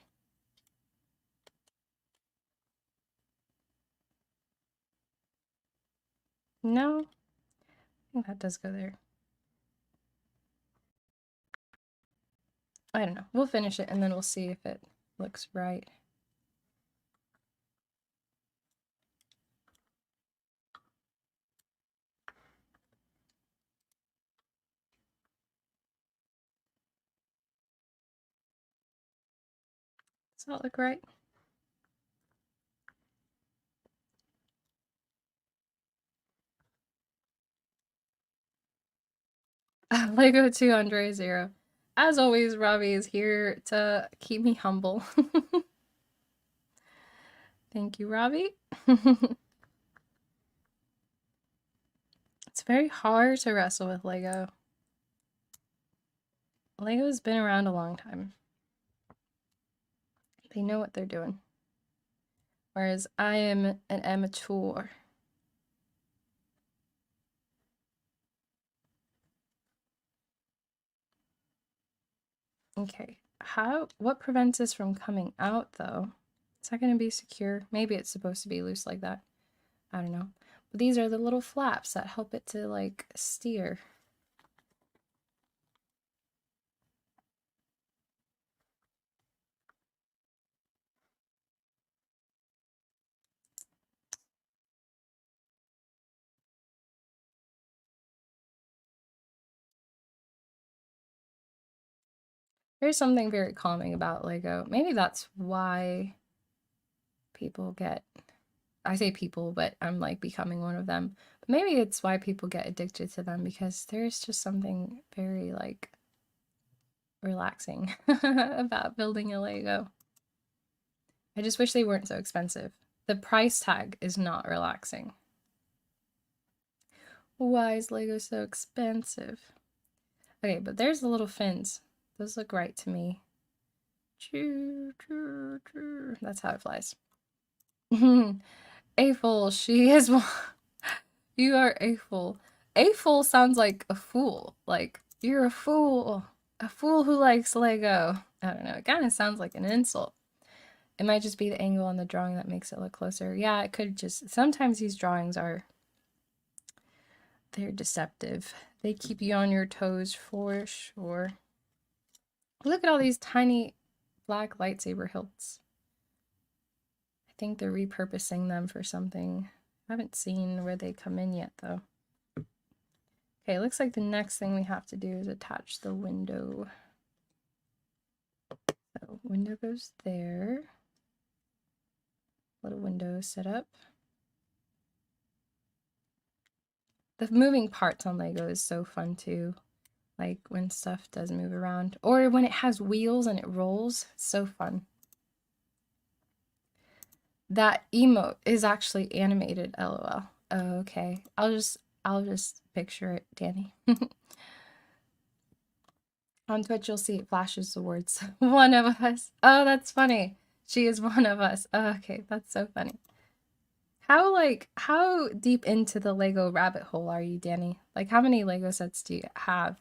No, I think that does go there. I don't know. We'll finish it and then we'll see if it looks right. Does that look right? Lego 2 Andre 0. As always, Robbie is here to keep me humble. Thank you, Robbie. It's very hard to wrestle with Lego. Lego's been around a long time. They know what they're doing. Whereas I am an amateur. Okay, what prevents this from coming out though? Is that going to be secure? Maybe it's supposed to be loose like that. I don't know. But these are the little flaps that help it to like steer. There's something very calming about Lego. Maybe that's why people get, I say people, but I'm like becoming one of them. But maybe it's why people get addicted to them because there's just something very like relaxing about building a Lego. I just wish they weren't so expensive. The price tag is not relaxing. Why is Lego so expensive? Okay, but there's the little fins. Those look right to me. Choo, choo, choo. That's how it flies. A fool, she is one. You are a fool. A fool sounds like a fool. Like, you're a fool. A fool who likes Lego. I don't know. It kind of sounds like an insult. It might just be the angle on the drawing that makes it look closer. Yeah, it could just... Sometimes these drawings are... They're deceptive. They keep you on your toes for sure. Look at all these tiny black lightsaber hilts. I think they're repurposing them for something. I haven't seen where they come in yet, though. Okay, looks like the next thing we have to do is attach the window. So, window goes there. Little window set up. The moving parts on Lego is so fun, too. Like, when stuff does move around. Or when it has wheels and it rolls. It's so fun. That emote is actually animated, LOL. Oh, okay. I'll just picture it, Danny. On Twitch, you'll see it flashes the words, one of us. Oh, that's funny. She is one of us. Oh, okay, that's so funny. How deep into the Lego rabbit hole are you, Danny? Like, how many Lego sets do you have?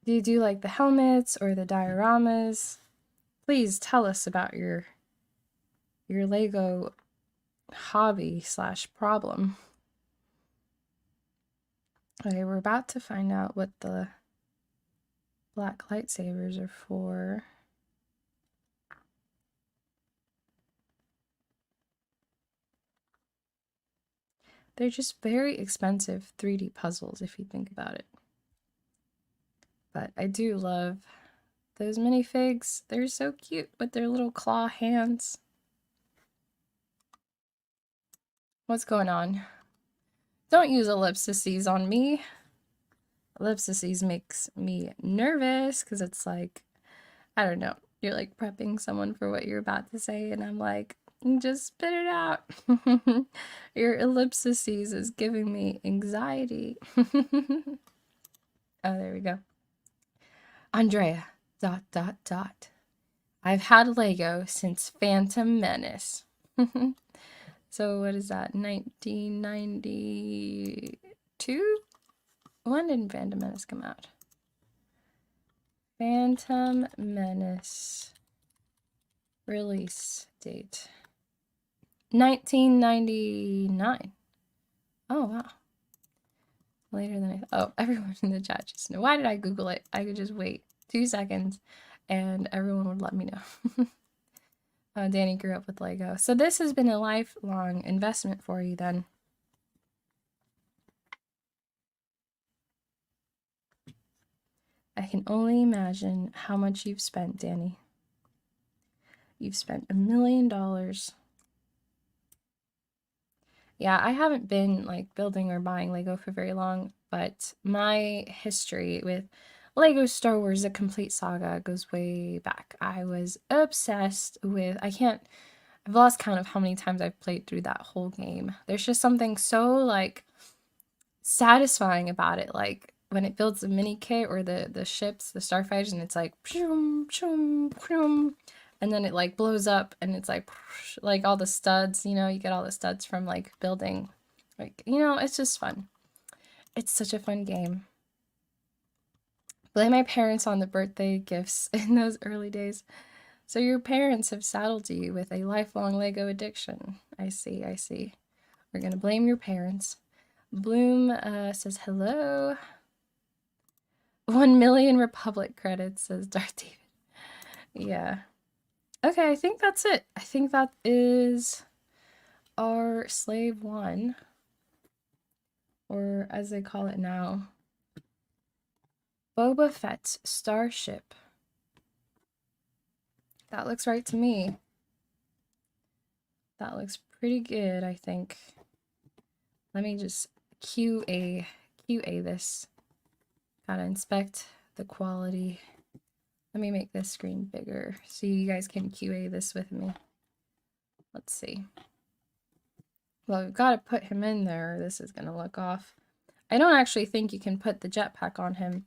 Do you do, like, the helmets or the dioramas? please tell us about your Lego hobby / problem. Okay, we're about to find out what the black lightsabers are for. They're just very expensive 3D puzzles if you think about it. But I do love those minifigs. They're so cute with their little claw hands. What's going on? Don't use ellipses on me. Ellipses makes me nervous because it's like, I don't know, you're like prepping someone for what you're about to say, and I'm like, just spit it out. Your ellipses is giving me anxiety. Oh, there we go. Andrea, ... I've had Lego since Phantom Menace. So what is that, 1992? When did Phantom Menace come out? Phantom Menace release date 1999. Oh wow, later than I thought. Oh, everyone in the chat just know. Why did I Google it? I could just wait 2 seconds and everyone would let me know. Danny grew up with Lego, so this has been a lifelong investment for you then. I can only imagine how much you've spent, Danny. You've spent $1 million. Yeah, I haven't been like building or buying Lego for very long, but my history with Lego Star Wars: The Complete Saga goes way back. I was obsessed with, I've lost count of how many times I've played through that whole game. There's just something so like satisfying about it, like when it builds the mini kit or the ships, the starfighters, and it's like pshum, pshum, pshum, and then it like blows up and it's like all the studs, you know, you get all the studs from like building, like, you know, it's just fun. It's such a fun game. Blame my parents on the birthday gifts in those early days. So your parents have saddled you with a lifelong Lego addiction. I see. We're gonna blame your parents. Bloom says hello. 1 million Republic credits, says Darth David. Yeah. Okay, I think that's it. I think that is our Slave 1. Or as they call it now, Boba Fett Starship. That looks right to me. That looks pretty good, I think. Let me just QA this. Gotta inspect the quality. Let me make this screen bigger so you guys can QA this with me. Let's see. Well, we've got to put him in there. This is gonna look off. I don't actually think you can put the jetpack on him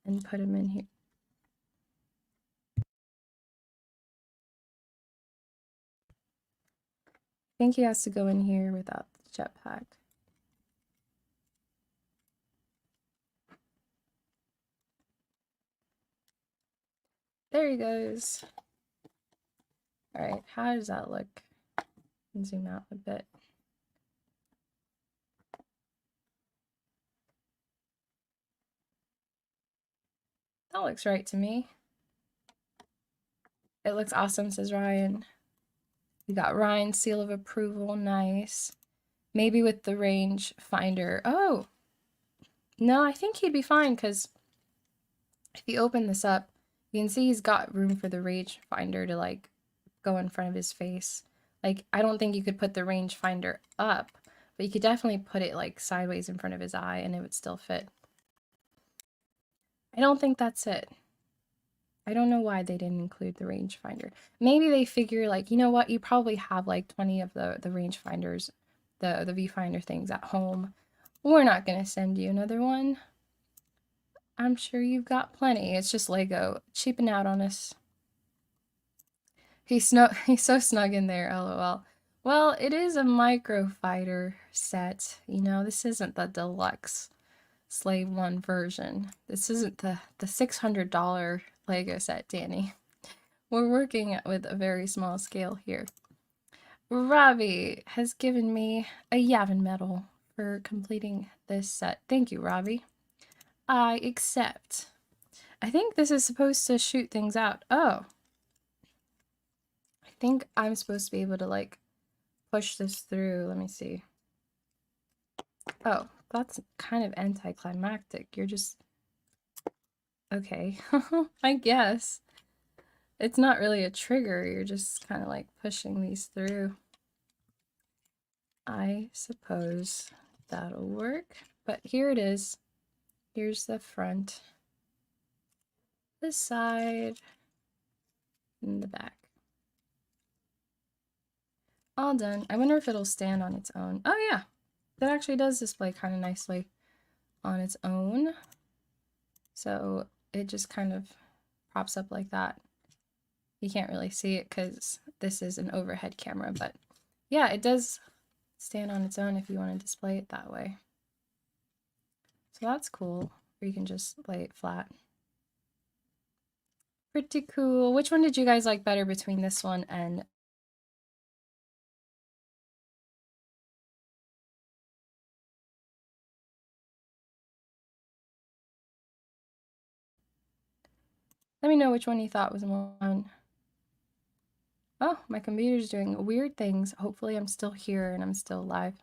and put him in here. I think he has to go in here without the jetpack. There he goes. All right, how does that look? Zoom out a bit. That looks right to me. It looks awesome, says Ryan. We got Ryan's seal of approval. Nice. Maybe with the range finder. Oh, no, I think he'd be fine because if you open this up, you can see he's got room for the range finder to like go in front of his face. Like, I don't think you could put the range finder up, but you could definitely put it like sideways in front of his eye and it would still fit. I don't think that's it. I don't know why they didn't include the rangefinder. Maybe they figure like, you know what, you probably have like 20 of the rangefinders, the viewfinder things at home. We're not going to send you another one. I'm sure you've got plenty. It's just Lego cheaping out on us. He's so snug in there, lol. Well, it is a Microfighter set. You know, this isn't the deluxe Slave 1 version. This isn't the $600 Lego set, Danny. We're working with a very small scale here. Ravi has given me a Yavin medal for completing this set. Thank you, Ravi. I accept. I think this is supposed to shoot things out. Oh. I think I'm supposed to be able to, like, push this through. Let me see. Oh, that's kind of anticlimactic. You're just... Okay. I guess. It's not really a trigger. You're just kind of, like, pushing these through. I suppose that'll work. But here it is. Here's the front, the side, and the back. All done. I wonder if it'll stand on its own. Oh yeah, that actually does display kind of nicely on its own. So it just kind of props up like that. You can't really see it because this is an overhead camera, but yeah, it does stand on its own if you want to display it that way. So that's cool, or you can just lay it flat. Pretty cool. Which one did you guys like better between this one and... Let me know which one you thought was more fun. Oh, my computer's doing weird things. Hopefully I'm still here and I'm still live.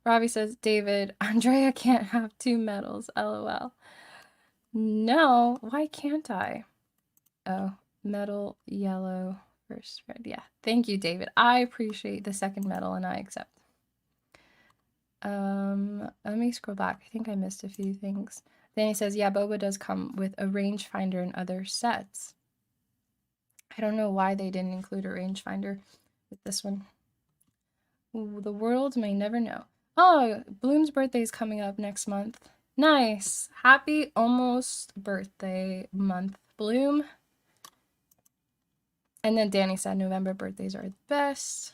Robbie says, David, Andrea can't have 2 medals, lol. No, why can't I? Oh, medal, yellow, first red. Yeah, thank you, David. I appreciate the second medal and I accept. Let me scroll back. I think I missed a few things. Then he says, yeah, Boba does come with a rangefinder and other sets. I don't know why they didn't include a rangefinder with this one. Ooh, the world may never know. Oh, Bloom's birthday is coming up next month. Nice. Happy almost birthday month, Bloom. And then Danny said November birthdays are the best.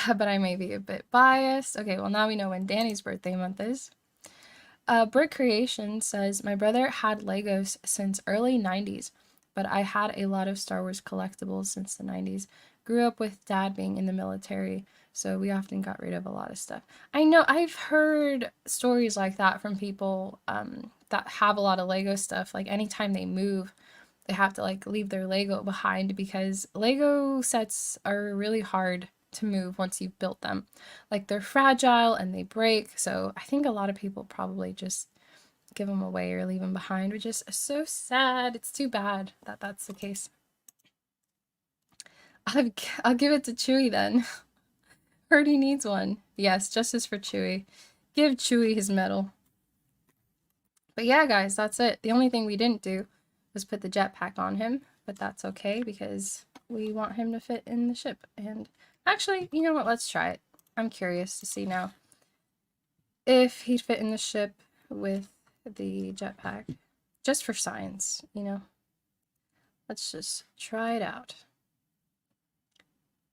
But I may be a bit biased. Okay, well now we know when Danny's birthday month is. Brick Creation says, my brother had Legos since early 90s, but I had a lot of Star Wars collectibles since the 90s. Grew up with Dad being in the military, so we often got rid of a lot of stuff. I know, I've heard stories like that from people that have a lot of Lego stuff. Like anytime they move, they have to like leave their Lego behind because Lego sets are really hard to move once you've built them. Like they're fragile and they break, so I think a lot of people probably just give them away or leave them behind, which is so sad. It's too bad that that's the case. I'll give it to Chewie then. Heard he needs one. Yes, justice for Chewie. Give Chewie his medal. But yeah, guys, that's it. The only thing we didn't do was put the jetpack on him, but that's okay because we want him to fit in the ship. And actually, you know what? Let's try it. I'm curious to see now if he'd fit in the ship with the jetpack. Just for science, you know? Let's just try it out.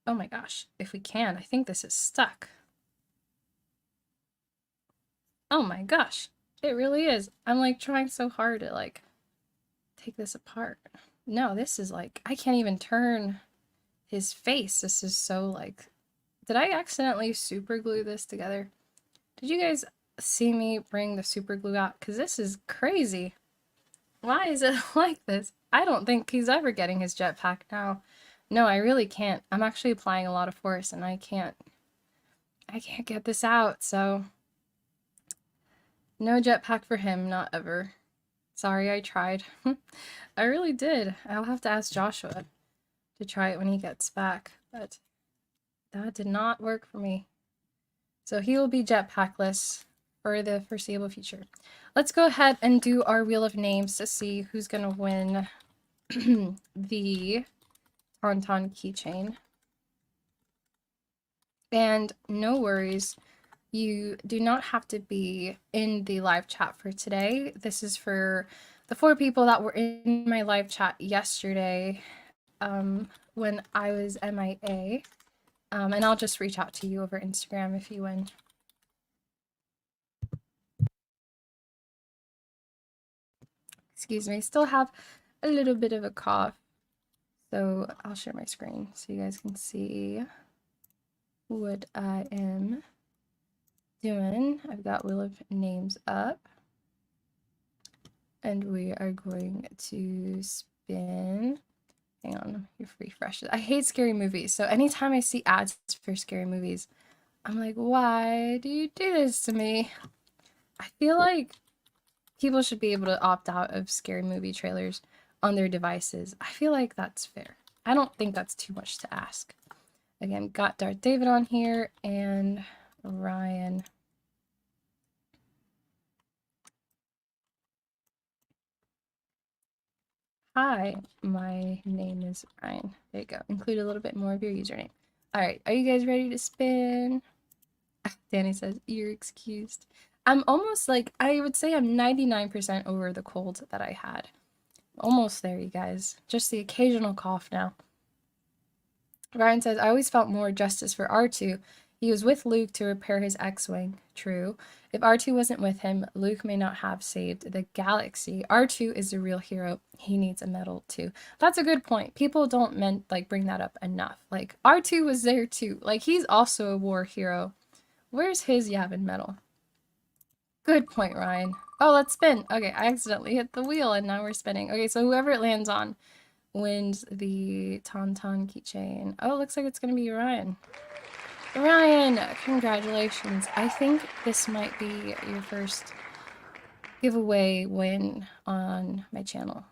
Oh my gosh, if we can, I think this is stuck. Oh my gosh, it really is. I'm like trying so hard to like take this apart. No, this is like, I can't even turn his face. This is so like, did I accidentally super glue this together? Did you guys see me bring the super glue out? Because this is crazy. Why is it like this? I don't think he's ever getting his jetpack now. No, I really can't. I'm actually applying a lot of force and I can't get this out, so no jetpack for him, not ever. Sorry, I tried. I really did. I'll have to ask Joshua to try it when he gets back, but that did not work for me. So he will be jetpackless for the foreseeable future. Let's go ahead and do our wheel of names to see who's gonna win the Tauntaun keychain. And no worries, you do not have to be in the live chat for today. This is for the 4 people that were in my live chat yesterday when I was MIA. And I'll just reach out to you over Instagram if you win. Excuse me, still have a little bit of a cough. So I'll share my screen so you guys can see what I am doing. I've got Wheel of Names up. And we are going to spin. Hang on, refresh it. I hate scary movies, so anytime I see ads for scary movies, I'm like, why do you do this to me? I feel like people should be able to opt out of scary movie trailers on their devices. I feel like that's fair. I don't think that's too much to ask. Again, got Darth David on here and Ryan. Hi, my name is Ryan. There you go. Include a little bit more of your username. All right, are you guys ready to spin? Danny says, you're excused. I'm almost like, I would say I'm 99% over the cold that I had. Almost there, you guys. Just the occasional cough now. Ryan says, I always felt more justice for R2. He was with Luke to repair his X-Wing. True. If R2 wasn't with him, Luke may not have saved the galaxy. R2 is the real hero. He needs a medal too. That's a good point. People don't bring that up enough. Like, R2 was there too. Like, he's also a war hero. Where's his Yavin medal? Good point, Ryan. Oh, let's spin. Okay, I accidentally hit the wheel and now we're spinning. Okay, so whoever it lands on wins the Tauntaun keychain. Oh, looks like it's gonna be Ryan. Ryan, congratulations. I think this might be your first giveaway win on my channel,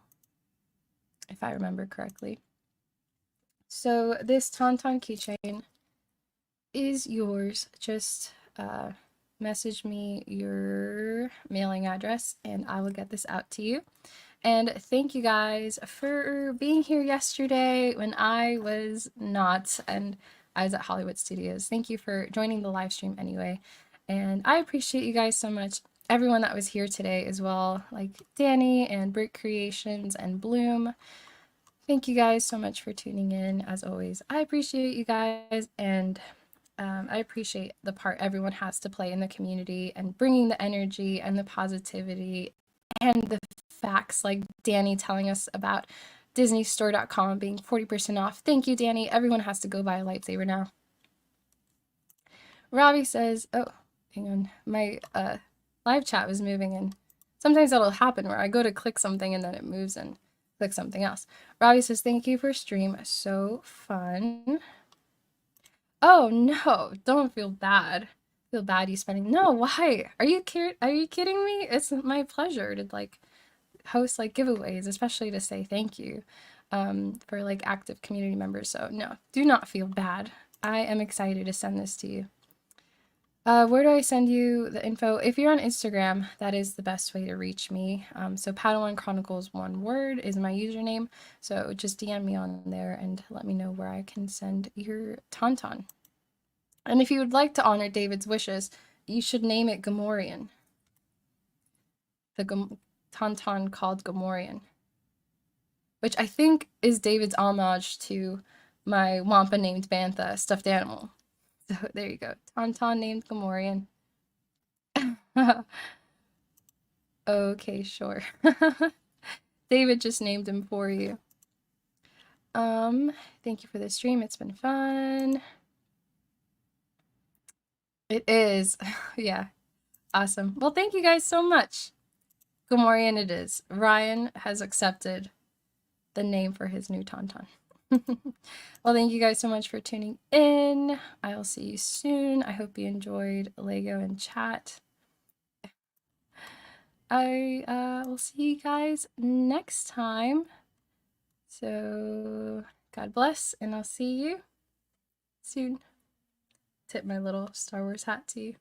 if I remember correctly. So this Tauntaun keychain is yours. Just message me your mailing address and I will get this out to you. And thank you guys for being here yesterday when I was not, and I was at Hollywood Studios. Thank you for joining the live stream anyway. And I appreciate you guys so much. Everyone that was here today as well, like Danny and Brick Creations and Bloom. Thank you guys so much for tuning in, as always. I appreciate you guys, and I appreciate the part everyone has to play in the community and bringing the energy and the positivity and the facts, like Danny telling us about DisneyStore.com being 40% off. Thank you, Danny. Everyone has to go buy a lightsaber now. Robbie says, oh, hang on. My live chat was moving, and sometimes that'll happen where I go to click something and then it moves and click something else. Robbie says, thank you for stream. So fun. Oh, no. Don't feel bad. Feel bad you spending. No, why? Are you kidding me? It's my pleasure to, like, host like giveaways, especially to say thank you for like active community members. So no, do not feel bad. I am excited to send this to you. Where do I send you the info? If you're on Instagram, that is the best way to reach me. So Padawan Chronicles, one word, is my username. So just DM me on there and let me know where I can send your Tauntaun. And if you would like to honor David's wishes, you should name it Gamorrean. The Tauntaun called Gamorrean, which I think is David's homage to my Wampa named Bantha stuffed animal. So there you go. Tauntaun named Gamorrean. Okay, sure. David just named him for you. Thank you for the stream. It's been fun. It is. Yeah. Awesome. Well, thank you guys so much. Gamorrean it is. Ryan has accepted the name for his new Tauntaun. Well, thank you guys so much for tuning in. I'll see you soon. I hope you enjoyed Lego and chat. I will see you guys next time. So, God bless, and I'll see you soon. Tip my little Star Wars hat to you.